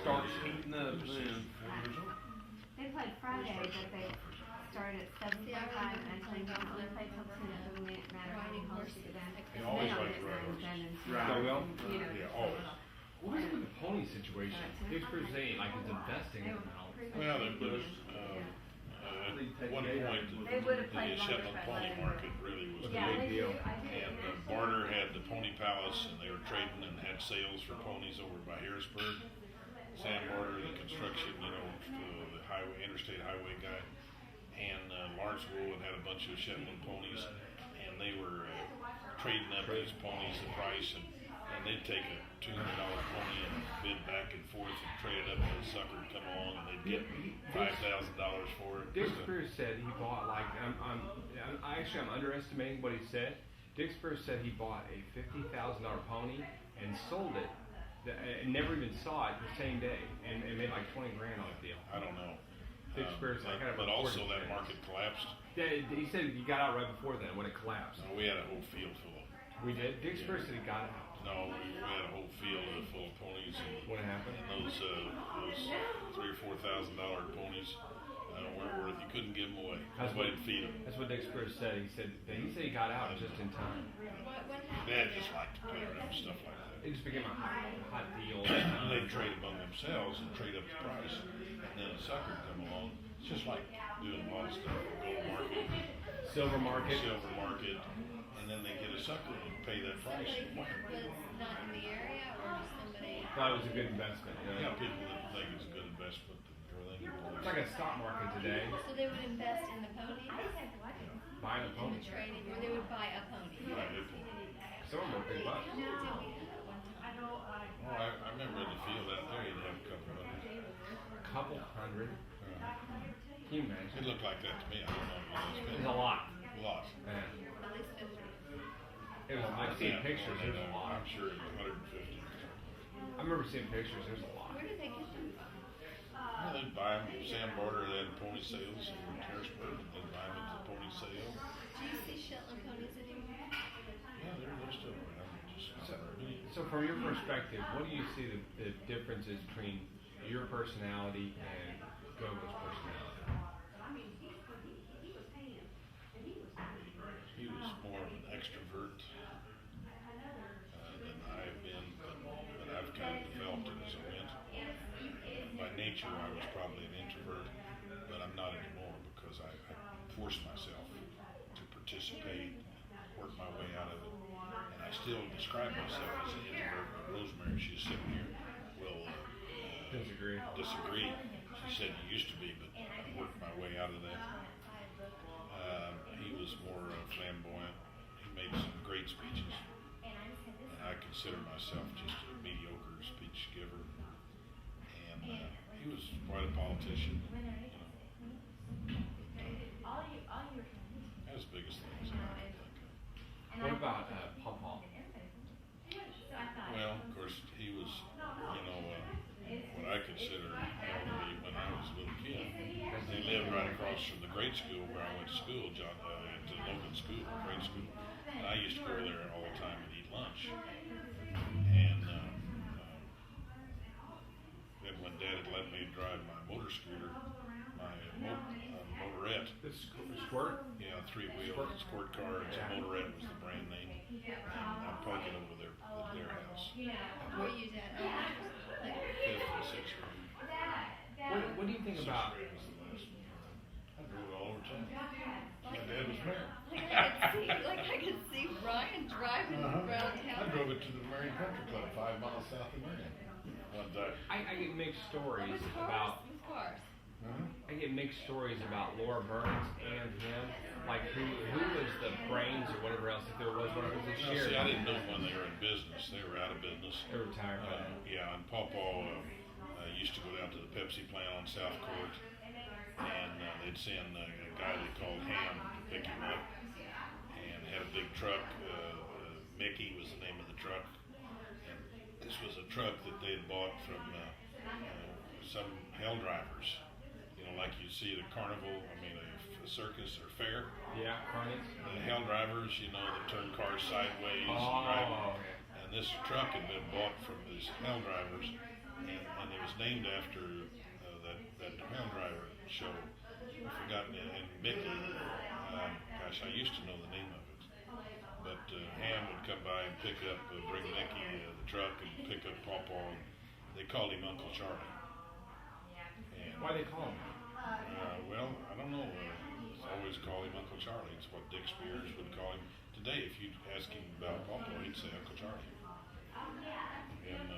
starts heating up then. They played Friday, but they started at 7:45 and I told them don't really play till 10. It doesn't matter how many holes you get in. They always They don't like get to ride none horses. done until, Right. you know, Yeah, just a always. little. What is it with the pony situation? Dixper's saying like it's investing in them now. Well, there was, at one point, They would have the played longer Shetland if I Pony let them. Market really was Yeah, the big big deal. And Barter had the Pony Palace, and they were trading and had sales for ponies over by Harrisburg. Sam Barter, the construction, the highway, interstate highway guy, and Lawrence Wool had a bunch of Shetland ponies, and they were trading up these ponies, the price, and they'd take a $200 pony and bid back and forth and trade it up, and the sucker would come along, and they'd get $5,000 for it. Dick Spears said he bought like I'm underestimating what he said. Dick Spears said he bought a $50,000 pony and sold it, and never even saw it the same day, and made like 20 grand on the deal. I don't know. Dick Spears, I got But also that market collapsed. Yeah, he said he got out right before then when it collapsed. We had a whole field full of. We did. Dick Spears said he got out. No, we had a whole field full of ponies, and What happened? those $3,000 or $4,000 ponies weren't worth. You couldn't give them away. That's Nobody what- would feed them. That's what Dick Spears said. He said he got out just in time. What happened? Dad just liked to play around with stuff like that. It just became a hot deal. They'd trade among themselves and trade up the price, and then a sucker would come along. It's just like doing a lot of stuff. Gold market, Silver market. silver market, and then they get a sucker and pay that price. Somebody who was not in the area or just somebody? Thought it was a good investment. You got people that think it's a good investment for them. It's like a stock market today. So they would invest in the ponies, Buying a in pony. the trading, or they would buy a pony? Right, it- Some of them are big bucks. How many did we have at one time? Well, I remember in the field out there, you'd have a couple of hundred. A couple hundred. Can you It imagine? looked like that to me. I don't know. It's It's been a lot. a lot. Yeah. At least 50. It was. I've seen Yeah, pictures. more than There's a that. lot. I'm sure it's 150. I remember seeing pictures. There's a lot. Where did they get them from? Well, they'd buy them. Sam Barter, they had pony sales in Harrisburg. They'd buy them at the pony sale. Do you see Shetland ponies anymore? Yeah, they're still around. Just not very many. So from your perspective, what do you see the differences between your personality and Gogo's personality? He was more of an extrovert than I have been, but I've kind of developed it as I went. By nature, I was probably an introvert, but I'm not anymore because I forced myself to participate, work my way out of it, and I still describe myself as an introvert. But Rosemary, she's sitting here, will Disagree. disagree. She said you used to be, but I worked my way out of that. He was more flamboyant. He made some great speeches, and I consider myself just a mediocre speech giver. And he was quite a politician. That was the biggest things that I could think of. What about Pom Pom? Well, of course, he was, what I consider hell to be when I was a little kid. They lived right across from the grade school where I went to school, at the Logan School, grade school. And I used to go there all the time and eat lunch. And then when Dad had let me drive my motor scooter, my motorette, Squirt? yeah, three-wheel sport car, it's a motorette was the brand name. And I parked it over there at their house, Were you Dad? Like, 5th and 6th grade. What do you think about? Sixth grade was the last one. I drove it all over town. My dad was mayor. I could see Ryan driving around town. I drove it to the Marion Country Club, 5 miles south of Marion. One day. I get mixed stories With about. cars, with cars. I get mixed stories about Laura Burns and him, like who was the brains or whatever else, if there was one, it was a Well, shared. see, I didn't know when they were in business. They were out of business. They were retired. Yeah, and Pawpaw used to go down to the Pepsi plant on South Court, and they'd send a guy they called Ham to pick him up, and had a big truck. Mickey was the name of the truck, and this was a truck that they had bought from some hell drivers. Like you see at a carnival, a circus or fair. Yeah, Carnage. The hell drivers, that turn cars sideways and Oh, drive. okay. And this truck had been bought from these hell drivers, and it was named after that Pound Driver show. I've forgotten it. And Mickey, gosh, I used to know the name of it. But Ham would come by and bring Mickey the truck and pick up Pawpaw. They called him Uncle Charlie. And, Why they call him? well, I don't know. Always call him Uncle Charlie. It's what Dick Spears would call him today. If you ask him about Pawpaw, he'd say Uncle Charlie. And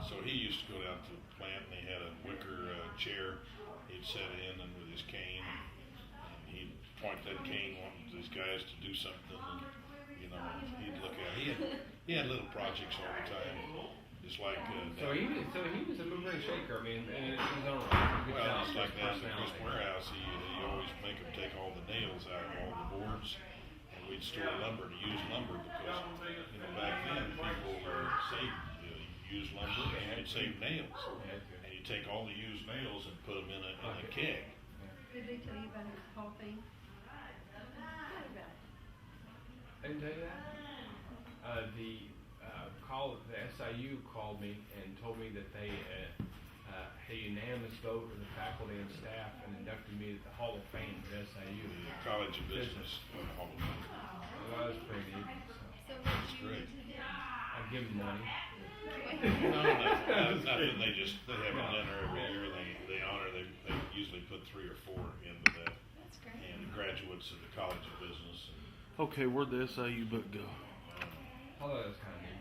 so he used to go down to the plant, and he had a wicker chair he'd sit in and with his cane, and he'd point that cane wanting these guys to do something, and he'd look at it. He had little projects all the time, just like So he was a mover and shaker. I mean, in his own right. well, it's like down at the Crisp Warehouse, he always make him take all the nails out of all the boards, and we'd store lumber to use lumber because back then people saved used lumber and you'd save nails, and you take all the used nails and put them in a keg. Did they tell you about his whole thing? I didn't tell you that. The SIU called me and told me that they had a unanimous vote of the faculty and staff and inducted me to the Hall of Fame at SIU. The College of Business Hall of Fame. Well, that was pretty neat. So what That's did you great. do to him? I'd give them money. No, nothing. They have a dinner every year. They honor. They usually put 3 or 4 into that, That's great. and graduates of the College of Business. Okay, where'd the SIU book go? I thought that was kind of neat.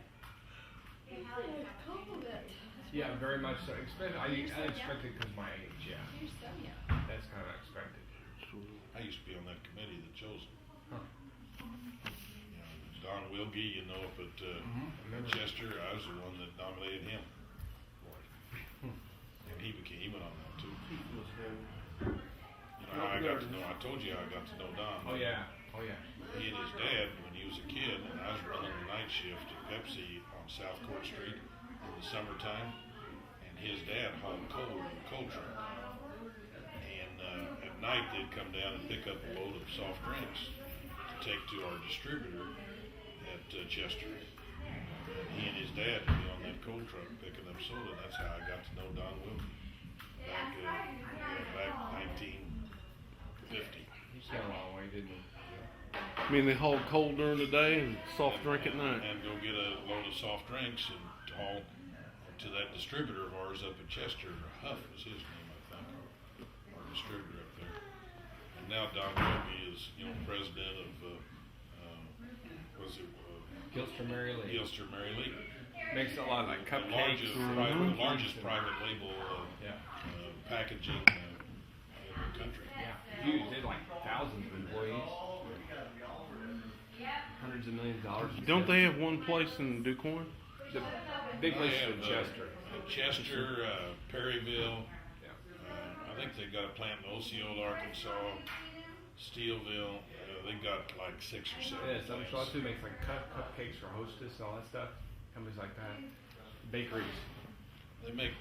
Compliment. Yeah, very much so. Especially, I expected because my age. Yeah, You're so young. that's kind of expected. I used to be on that committee that chose them. Huh. Don Wilkie, up at Remember. Chester, I was the one that nominated him for it. And he went on that too. How I got to know, I told you how I got to know Don. Oh yeah. Oh yeah. He and his dad, when he was a kid, and I was running the night shift at Pepsi on South Court Street in the summertime, and his dad hauled coal in the coal truck. And at night they'd come down and pick up a load of soft drinks to take to our distributor at Chester. And he and his dad would be on that coal truck picking up soda. That's how I got to know Don Wilkie back 1950. He's gone a long way, didn't he? I mean, they hauled coal during the day and soft drink at night. And go get a load of soft drinks and haul to that distributor of ours up in Chester. Huff was his name, I think, our distributor up there. And now Don Wilkie is, president of, Gilster Mary Lee. Gilster Mary Lee. Makes a lot of like The cupcakes. largest private label Yeah. packaging in the country. Yeah. Huge. They had like thousands of employees. Hundreds of millions of dollars. Don't they have one place in DuQuoin? The big place They is in have, Chester. Chester, Perryville. Yeah. I think they've got a plant in Osceola, Arkansas, Steelville. They've got like 6 or 7 Yeah, some plants. Shaw too makes like cupcakes for Hostess, all that stuff. Companies like that. Bakeries. They make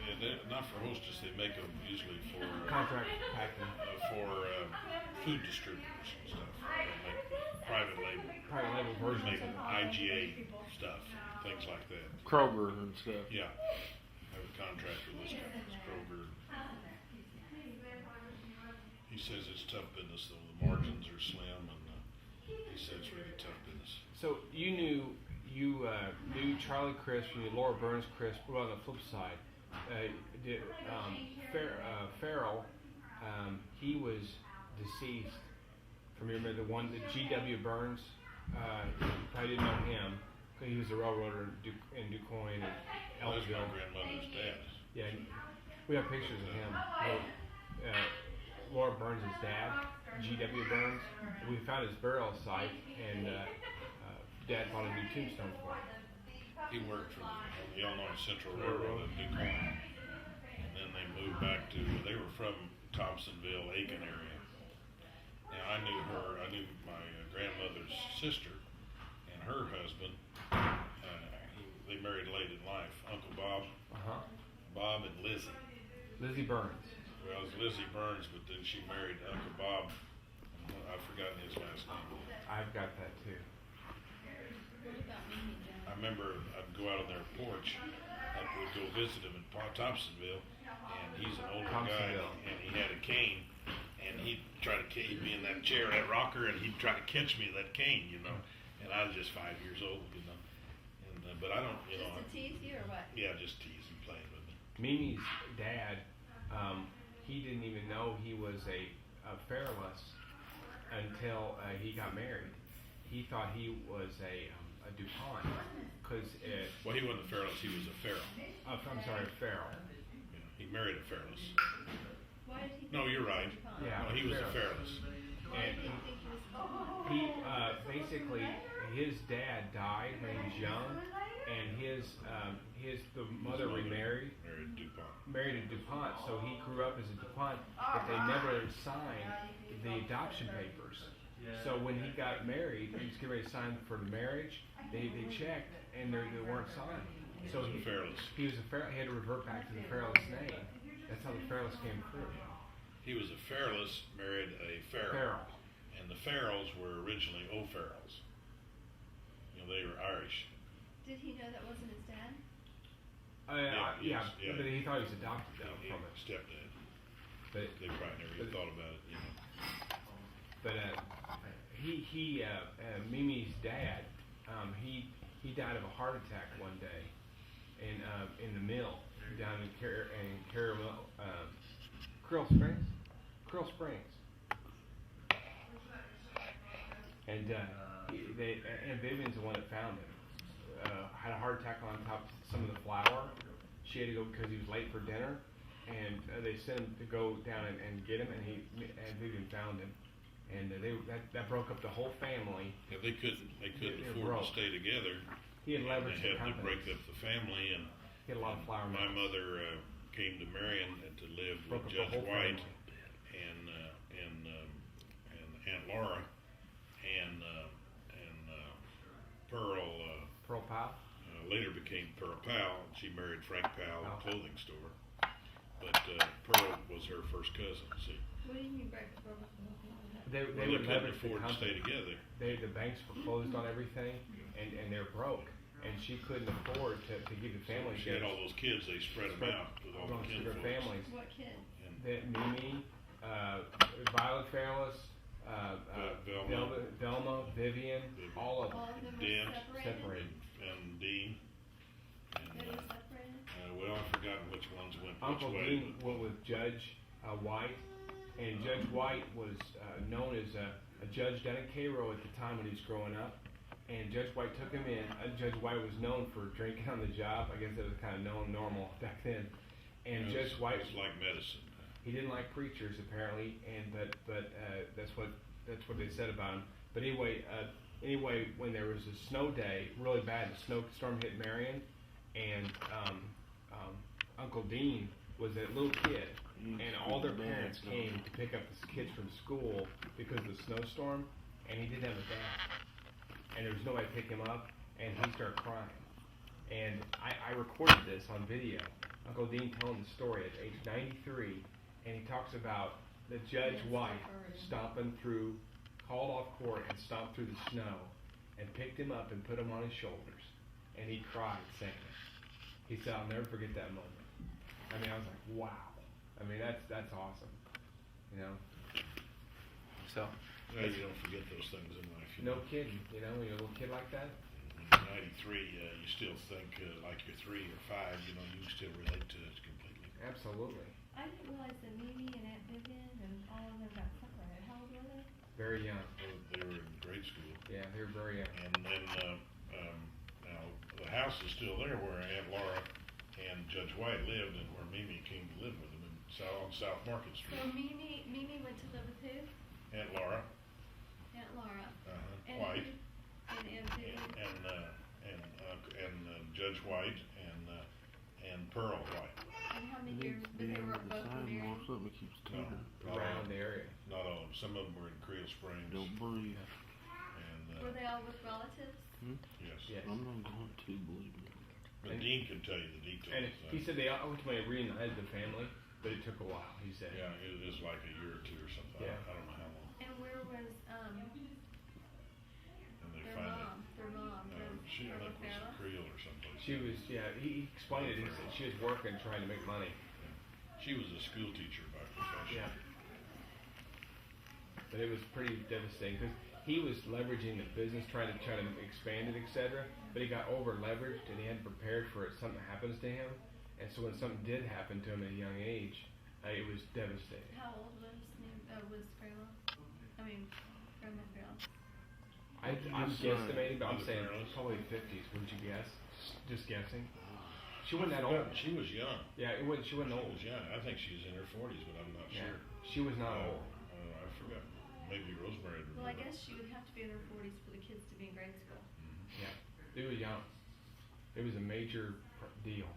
not for Hostess. They make them usually for Contract packing. Food distributors and stuff. They make private label. Private label They versions make of it. IGA stuff, things like that. Kroger and stuff. Yeah, have a contract with those companies, Kroger. He says it's tough business though. The margins are slim, and he says it's really tough business. So you knew Charlie Crisp, you knew Laura Burns Crisp. Well, on the flip side, Farrell, he was deceased. From the one that G.W. Burns, you probably didn't know him. He was a railroader in DuQuoin and Well, that's my Ellisville. grandmother's dad. Yeah, we have pictures of him. Laura Burns' dad, G.W. Burns. We found his burial site, and Dad bought a new tombstone for him. He worked for the Illinois Central Railroad in DuQuoin, and then they moved back to. They were from Thompsonville, Aiken area. Now I knew my grandmother's sister and her husband. They married late in life. Uncle Bob, Bob and Lizzie. Lizzie Burns. Well, it was Lizzie Burns, but then she married Uncle Bob. I've forgotten his last name. I've got that too. What about Mimi I Jones? remember I'd go out on their porch, and would go visit him in Thompsonville, and he's an older guy, Thompsonville. and he had a cane, and he'd try to he'd be in that chair, that rocker, and he'd try to catch me with that cane, you know. And I was just 5 years old, you know. And but I don't, you know. Just to tease you or what? Yeah, just teasing, playing with me. Mimi's dad, he didn't even know he was a Fairless until he got married. He thought he was a DuPont, because Well, he wasn't a Fairless, he was a Farrell. I'm sorry, Farrell. You know, he married a Fairless. Why did he? No, you're right. Yeah, No, he was a Fairless. Fairless. Why And did he think he was? he basically, his dad died when he was young, and the mother remarried. Married DuPont. Married a DuPont, so he grew up as a DuPont, but they never signed the adoption papers. So when he got married, he was getting ready to sign for the marriage, they checked, and they weren't signed. So He was a Fairless. he was a Fairless, he had to revert back to the Fairless name. That's how the Fairless came through. He was a Fairless, married a Farrell. Farrell. And the Farrells were originally O'Farrells. You know, they were Irish. Did he know that wasn't his dad? Yeah, yeah. but he thought he was adopted though He from it. stepdad. But They probably never even thought about it, you know. But Mimi's dad, he died of a heart attack one day in the mill down in Krill Springs. And Aunt Vivian's the one that found him. Had a heart attack on top of some of the flour. She had to go because he was late for dinner, and they sent him to go down and get him, and Aunt Vivian found him. And that broke up the whole family. Yeah, they couldn't They afford broke. to stay together. He had And leveraged they the had to break company. up the family, and He had a lot of flour my mills. mother came to Marion to live Broke with up the Judge whole White family. and Aunt Laura and Pearl. Pearl Powell. Later became Pearl Powell. She married Frank Powell, Oh. a clothing store. But Pearl was her first cousin. See, What do you mean break the They well, would couldn't leverage the afford to stay company. together. The banks were closed on everything, and they're broke. And she couldn't afford to give the family She had gifts. all those kids. They spread them out with all the amongst kin their folks. families. What kid? And That Mimi, Violet Fairless, Velma, Vivian, all of All them of them Dent, were separated? separated. and Dean. They And were separated? well, I've forgotten which ones went Uncle which way. Dean went with Judge White, and Judge White was known as a judge down in Cairo at the time when he was growing up. And Judge White took him in. Judge White was known for drinking on the job. I guess it was kind of normal back then. And Judge White, It's like medicine. he didn't like preachers apparently, and but that's what they said about him. But anyway, when there was a snow day, really bad, a snowstorm hit Marion, and Uncle Dean was a little kid, and all their parents came to pick up his kids from school because of the snowstorm, and he didn't have a dad, and there was nobody to pick him up, and he started crying. And I recorded this on video. Uncle Dean telling the story at age 93, and he talks about the Judge White stomping through, called off court and stomped through the snow, and picked him up and put him on his shoulders, and he cried saying it. He said, "I'll never forget that moment." I mean, I was like, wow. I mean, that's awesome, you know. So, Well, you don't forget those things in life. You no know. kidding, you know, when you're a little kid like that. In '93, you still think like you're 3 or 5. You know, you still relate to it completely. Absolutely. I didn't realize that Mimi and Aunt Vivian and all of them got separated. How old were they? Very young. They were in grade school, Yeah, they were very young. and then now the house is still there where Aunt Laura and Judge White lived, and where Mimi came to live with them on South Market So Street. Mimi went to live with who? Aunt Laura, Aunt Laura. And White, And Aunt Vivian. and Judge White and Pearl White. And how many years? But they were both married. Something keeps No, turning. not all, Around the area. not all of them. Some of them were in Creel Springs. Don't breathe. And Were they all with relatives? yes. Yes. I'm not going to believe me. But And- Dean can tell you the details. And he said they ultimately reunited the family, but it took a while. He said. Yeah, it is like a year or two or something. Yeah. I don't know how long. And where was And they to Their find it. mom. Their mom. No, she, I think, was in Creel or someplace. She was, yeah, he explained it. He said she was working, trying to make money. She was a school teacher by profession. Yeah. But it was pretty devastating because he was leveraging the business, trying to expand it, etc. But he got over leveraged and he hadn't prepared for it. Something happens to him, and so when something did happen to him at a young age, it was devastating. How old was Grandma? I mean, Grandma Farrell. I'm His son. guesstimating, but I'm Mother saying Farrell's. probably 50s. Wouldn't you guess? Just guessing. She wasn't that I old. forgot, She was young. Yeah, it wasn't. She wasn't She old. was young. I think she's in her 40s, but I'm not Yeah, sure. she was not old. I forgot. Maybe Rosemary. would Well, I remember. guess she would have to be in her 40s for the kids to be in grade school. Yeah, it was young. It was a major deal.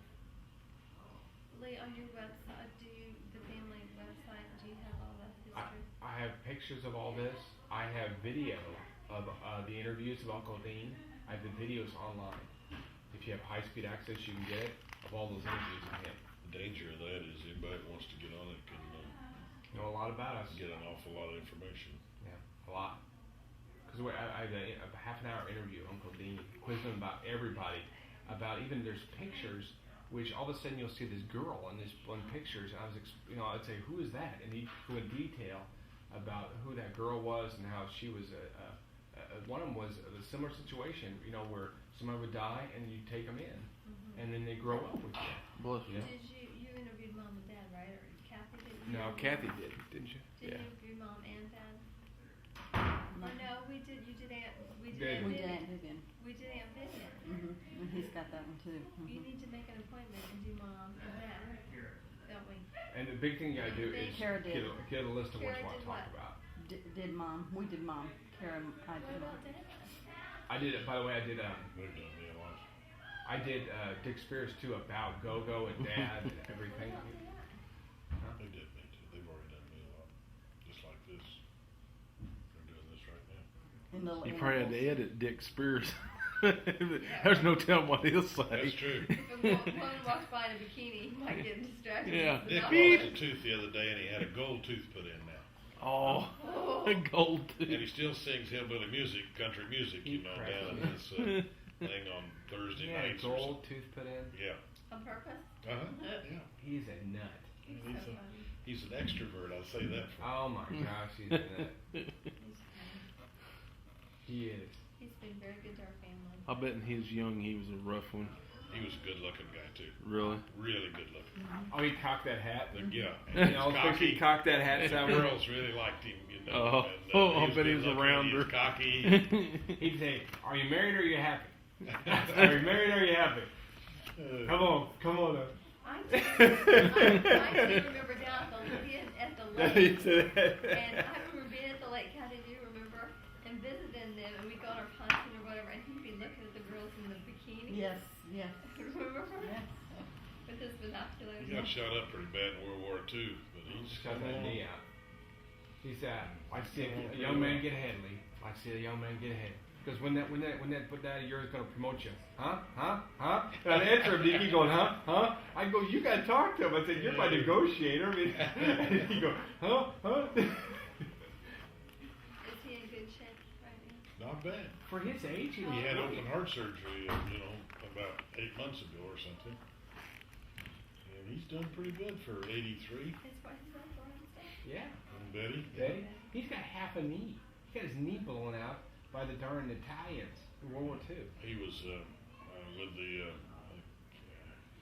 Lee, on your website, the family website, do you have all that history? I have pictures of all this. I have video of the interviews of Uncle Dean. I have the videos online. If you have high-speed access, you can get it of all those interviews with him. The danger of that is anybody that wants to get on it can Know a lot about us. get an awful lot of information. Yeah, a lot. Because I had a half an hour interview with Uncle Dean, quizzing him about everybody, about even there's pictures, which all of a sudden you'll see this girl in this one pictures, and I'd say, who is that? And he'd go in detail about who that girl was and how she was one of them was a similar situation, where somebody would die and you take them in, and then they grow up with you. Bless you. Yeah. Did you interviewed Mom and Dad, right? Or Kathy did? No, Kathy did, didn't you? Did you interview Mom and Dad? Oh, no, we did. You did Aunt. We did Did Aunt we? We did Vivian. Aunt Vivian. We did Aunt Vivian. And he's got that one too. You need to make an appointment and do Mom and Dad, don't we? And the big thing you gotta do is Kara did. get a list of what you Kara want did to talk what? about. Did Mom? We did Mom. Karen, I What did about Mom. Dad? I did it. By the way, I did They've done me a lot. I did Dick Spears too about Go-Go and Dad and everything. They did me too. They've already done me a lot. Just like this. They're doing this right now. In the, You in probably the- had to edit Dick Spears. There's no telling what he'll say. That's true. If one walks by in a bikini, he might get distracted. Yeah. It's Dick not- lost a tooth the other day, and he had a gold tooth put in now. Oh, Oh. a gold And he tooth. still sings hillbilly music, country music, He down cracks in me. this thing on Thursday Yeah, nights or gold something. tooth put in. Yeah. On purpose? Yeah. He's a nut. He's He's so a- funny. He's an extrovert, I'll say that for him. Oh my gosh, he's a nut. He's funny. He is. He's been very good to our family. I bet in his young he was a rough one. He was a good looking guy, too. Really? Really good looking. Oh, he cocked that hat. Yeah. You And know, he's quick he cocky. cocked that hat The somewhere. girls really liked him, Oh, and, I bet he was good-looking, around he was her. cocky. He'd say, "Are you married or are you happy? Are you married or are you happy? Come on, come on." I do remember down at the lake. And I remember being at the lake, Kathy, do you remember? And visiting them, and we got our punching or whatever, and he'd be looking at the girls in the bikini. Yes, yes, Remember? yes. With his binoculars. He got shot up pretty bad in World War II, but he's Shut that knee out. He said, "I see a young man get ahead, Lee. I see a young man get ahead." Because when that dad of yours is gonna promote you, huh? And I'd answer him, he'd go, huh? I'd go, you gotta talk to him. I said, you're my negotiator. I mean, and he'd go, huh? Is he in good shape right now? not bad. For his age, he was He had great. open heart surgery, about 8 months ago or something. And he's done pretty good for 83. His wife is up for him stuff? Yeah. And Betty. Betty, he's got half a knee. He got his knee blown out by the darn Italians in World War II. He was with the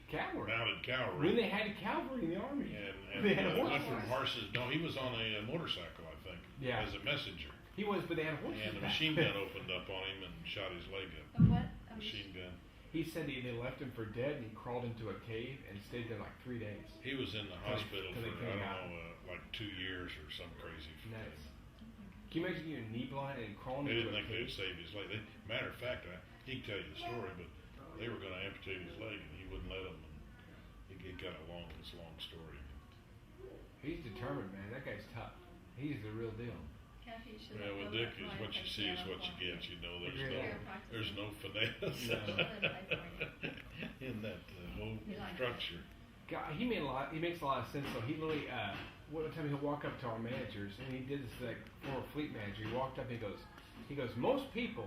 Cavalry. mounted cavalry. When they had cavalry in the army. And They had different horses. horses. No, he was on a motorcycle, I think. Yeah. As a messenger. He was, but they had horses. And a machine gun opened up on him and shot his leg up. A what? A Machine gun. He said they left him for dead, and he crawled into a cave and stayed there like 3 days. He was in the hospital till for, they came out. like 2 years or some crazy Nuts. thing. Can you imagine getting your knee blind and crawling They into didn't a think they'd cave? save his leg. Matter of fact, he can tell you the story, but they were going to amputate his leg, and he wouldn't let them. And it got this long story. He's determined, man. That guy's tough. He's the real deal. Kathy, you should Yeah, look with over Dick at is mine what you and see is piano what you for get. You know, Yeah. there's no finesse in that whole He likes it. structure. God, he makes a lot of sense. So he literally, one time he'll walk up to our managers, and he did this like former fleet manager. He walked up, and he goes, most people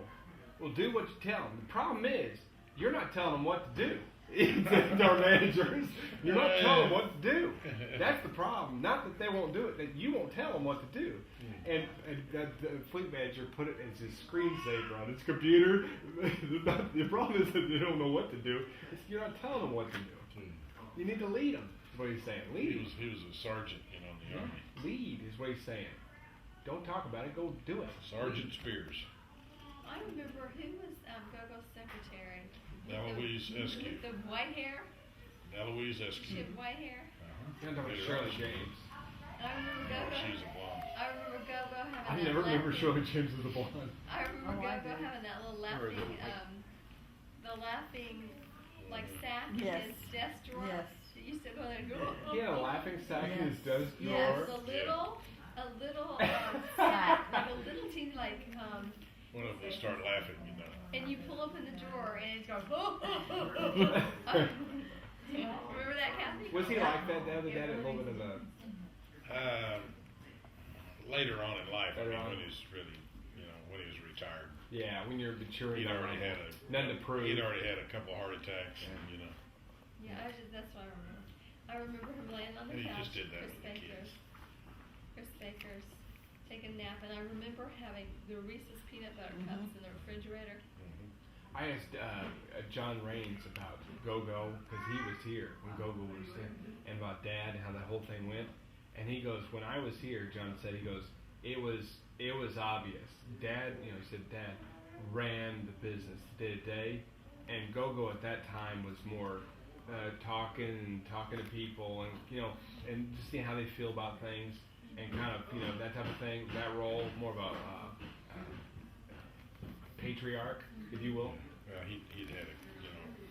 Well, do what you tell them. The problem is, you're not telling them what to do. Our managers, you're not telling them what to do. That's the problem. Not that they won't do it, that you won't tell them what to do. And the fleet manager put it as his screensaver on his computer. The problem is that they don't know what to do. It's you're not telling them what to do. You need to lead them. Is what he's saying. Lead. He was a sergeant, in the Army. Lead is what he's saying. Don't talk about it. Go do it. Sergeant Spears. I remember who was Gogo's secretary. Eloise Eskew. The white hair. Eloise She Eskew. had white hair. You're talking about Shirley James. And I remember No, Gogo. she's a blonde. I remember Gogo having I that never remember laughing- Shirley James as a blonde. I remember Oh, I Gogo do. having that little Or is laughing, it the laughing, like sack Yes. in his desk drawer. Yes. She used to go there and go. He had a laughing sack in his Yes. desk Yes. drawer. A little sack, like a little teeny, like, One of them will start laughing, and you pull open the drawer and it's going, remember that, Kathy? Was he like that the other day? A little bit of a. Later on in life, Later on. when he's really, when he was retired. Yeah, when you're maturing. He'd already had nothing to prove. He'd already had a couple heart attacks, Yeah, that's what I remember. I remember him laying on the He couch. just did that Chris with the Baker's. kids. Chris Baker's taking a nap, and I remember having the Reese's peanut butter cups in the refrigerator. I asked John Raines about Go-Go because he was here when Go-Go was here, and about Dad and how that whole thing went. And he goes, when I was here, John said, he goes, it was obvious. Dad, he said Dad ran the business day to day, and Go-Go at that time was more talking to people, and and just seeing how they feel about things, and kind of that type of thing. That role, more of a patriarch, if you will. He'd had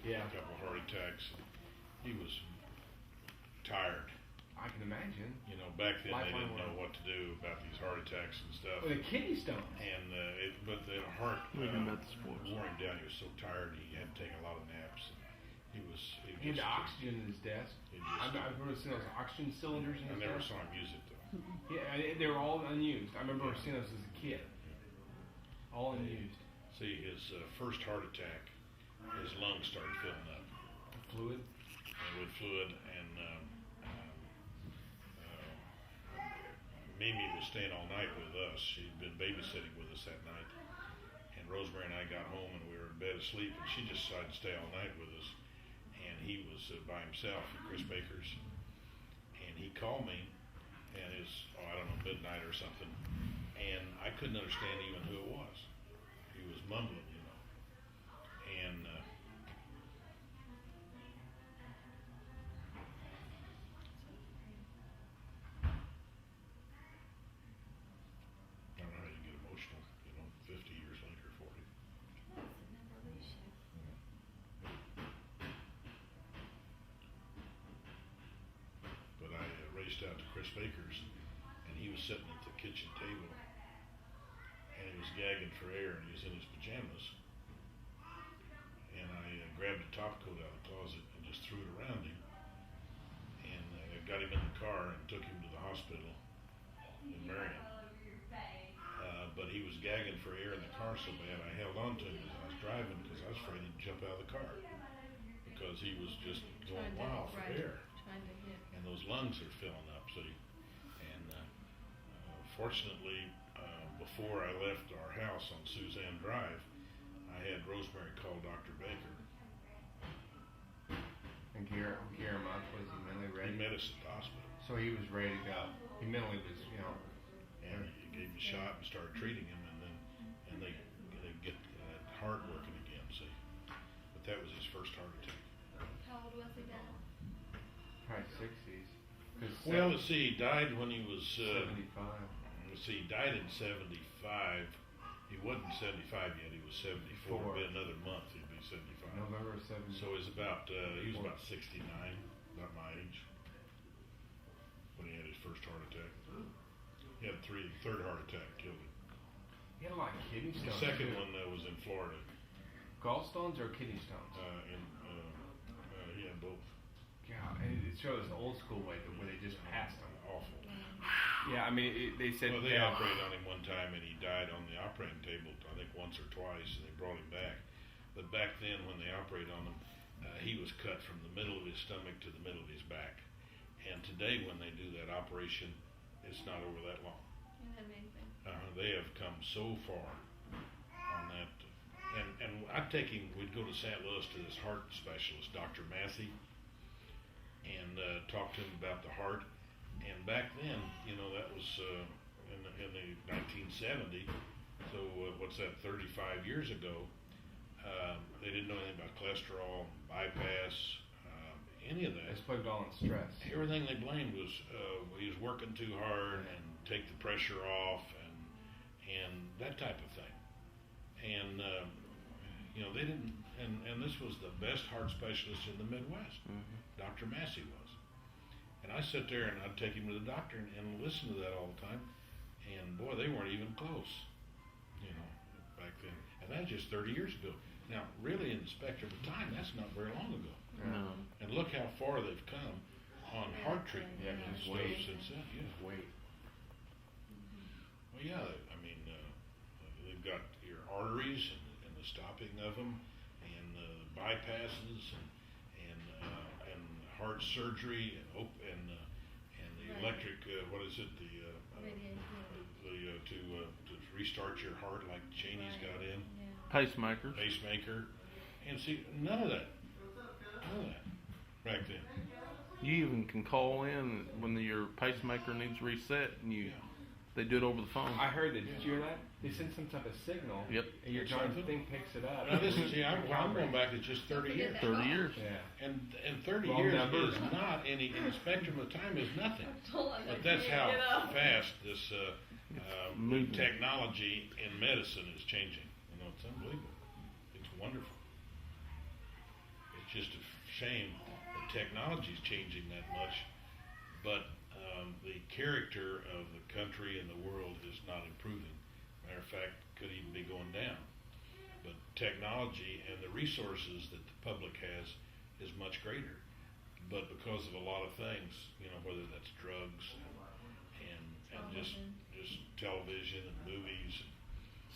Yeah. a couple heart attacks. He was tired. I can imagine. Back then they Lifeline didn't know world. what to do about these heart attacks and stuff. With a kidney stone. And but the heart Maybe not the sports. wore him down. He was so tired. He had to take a lot of naps. He was. He had oxygen in his desk. I've never seen those oxygen cylinders in I his never desk. saw him use it though. Yeah, they were all unused. I remember seeing those as a kid. All unused. See, his first heart attack, his lungs started filling up Fluid. with fluid, and Mimi was staying all night with us. She'd been babysitting with us that night, and Rosemary and I got home and we were in bed asleep, and she just decided to stay all night with us. And he was by himself at Chris Baker's, and he called me, and it was I don't know, midnight or something, and I couldn't understand even who it was. He was mumbling, and I don't know how you get emotional, 50 years later, 40. But I raced out to Chris Baker's, and he was sitting at the kitchen table, and he was gagging for air, and he was in his pajamas. And I grabbed a top coat out of the closet and just threw it around him, and I got him in the car and took him to the hospital in Marion. But he was gagging for air in the car so bad, I held on to him as I was driving because I was afraid he'd jump out of the car because he was just going wild for air. Trying to hit. And those lungs are filling up. See, and fortunately, before I left our house on Suzanne Drive, I had Rosemary call Dr. Baker. And Guillermo was he mentally He ready? met us at the hospital, So he was ready to go. He mentally was, and he gave me a shot and started treating him, and they get that heart working again. See, but that was his first heart attack. How old was he then? probably 60s. 'Cause Well, let's see, he died when he was. 75. Let's see, he died in 75. He wasn't 75 yet. He was 74. Four. It'd be another month. He'd be 75. November 70. So he's about. He was about 69, about my age, when he had his first heart attack. He had third heart attack killed him. He had a lot of kidney The stones. second too. one was in Florida. Gallstones or kidney stones? He had both. Yeah, and it shows the old school way, the way they just passed him. Awful. Yeah, I mean, they said. Well, they operated on him one time, and he died on the operating table, I think once or twice, and they brought him back. But back then, when they operated on him, he was cut from the middle of his stomach to the middle of his back. And today, when they do that operation, it's not over that long. Isn't that amazing? They have come so far on that. And I'd take him, we'd go to St. Louis to this heart specialist, Dr. Massey, and talk to him about the heart. And back then, you know, that was in the 1970, so what's that, 35 years ago, they didn't know anything about cholesterol, bypass, any of They that. just put it all in stress. Everything they blamed was he was working too hard and take the pressure off and that type of thing. And you know, they didn't, and this was the best heart specialist in the Midwest. Dr. Massey was. And I sit there and I'd take him to the doctor and listen to that all the time. And boy, they weren't even close, you know, back then. And that's just 30 years ago. Now, really, in the spectrum of time, that's not very long ago. No. And look how far they've come on heart treatment Yeah, and just stuff wait. since then. Yeah. Wait. Well, yeah, I mean, they've got your arteries and the stopping of them, and bypasses, and heart surgery, and the Right. electric. What is it? To restart your heart, like Cheney's Right. got in, Yeah. Pacemakers. pacemaker, and see none of that back then. You even can call in when your pacemaker needs reset, and Yeah. they do it over the phone. I heard that. Did you hear that? They send some type of signal. Yep. And your darn thing picks it up. Now this is I'm going back to just 30 years. 30 years. Yeah. And 30 Wrong years number. is not any, in the spectrum of time is nothing. Told them But they that's can't get how up. fast this moving. technology in medicine is changing. You know, it's unbelievable. It's wonderful. It's just a shame that technology is changing that much, but the character of the country and the world is not improving. Matter of fact, could even be going down. But technology and the resources that the public has is much greater. But because of a lot of things, you know, whether that's drugs and just television and movies,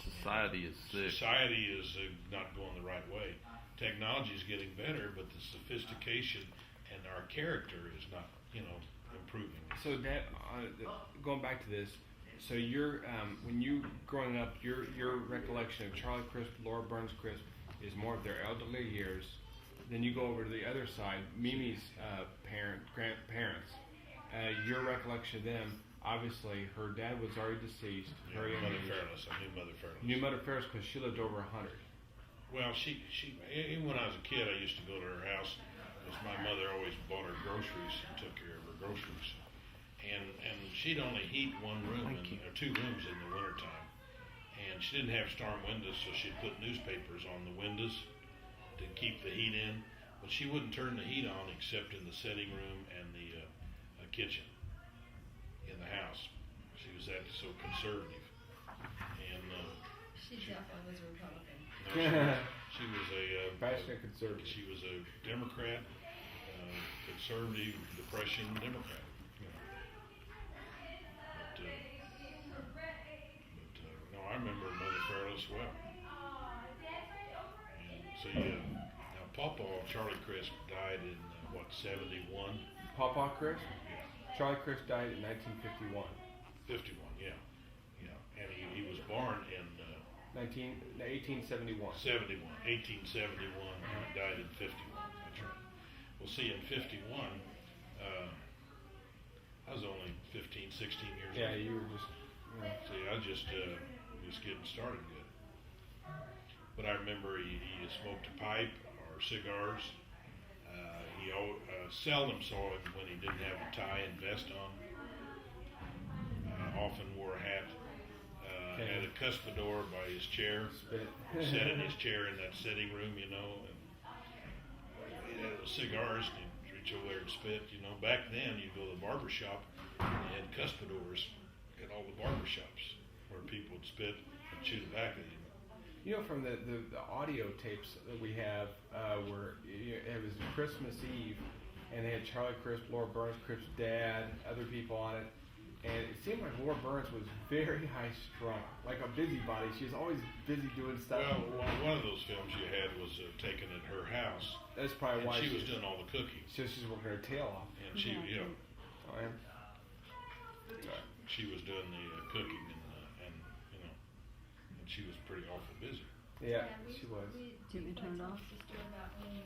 Society is sick. society is not going the right way. Technology is getting better, but the sophistication and our character is not, you know, improving. So Dad, going back to this, so you're when you growing up, your recollection of Charlie Crisp, Laura Burns Crisp is more of their elderly years. Then you go over to the other side, Mimi's grandparents. Your recollection of them, obviously, her dad was already deceased. Yeah, Very young Mother age. Fairless, I knew Mother Fairless. You knew Mother Ferris because she lived over 100. Well, she even when I was a kid, I used to go to her house because my mother always bought her groceries and took care of her groceries. And she'd only heat one room or two rooms in the wintertime. And she didn't have storm windows, so she'd put newspapers on the windows to keep the heat in. But she wouldn't turn the heat on except in the sitting room and the kitchen in the house. She was that so conservative. And She definitely was a Republican. she was a Passionate conservative. she was a Democrat, conservative, Depression Democrat. You know. But no, I remember Mother Fairless well. And see, now Pawpaw Charlie Crisp died in 71, Pawpaw Crisp? yeah, Charlie Crisp died in 1951. 51, yeah, and he was born in 1871. 71, 1871, and he died in 51. That's right. Well, see, in 51, I was only 15, 16 years Yeah, old. you were just. See, I was just getting started good. But I remember he smoked a pipe or cigars. He seldom saw him when he didn't have a tie and vest on. Often wore a hat. Had a cuspidor by his chair. Spit. Sat in his chair in that sitting room, you know, and he had those cigars and he'd reach over there and spit, you know. Back then, you'd go to the barber shop and they had cuspidors at all the barber shops where people would spit and chew tobacco. You know, from the audio tapes that we have, where it was Christmas Eve, and they had Charlie Crisp, Laura Burns, Crisp's dad, other people on it. And it seemed like Laura Burns was very high strung, like a busybody. She was always busy doing stuff. Well, one of those films you had was taken at her house, That's probably and why she was doing all the cooking. She's working her tail off. And she, you know, Oh, yeah. she was doing the cooking, and you know, and she was pretty awful busy. Yeah, she was. We Jimmy turned told off. Sister about when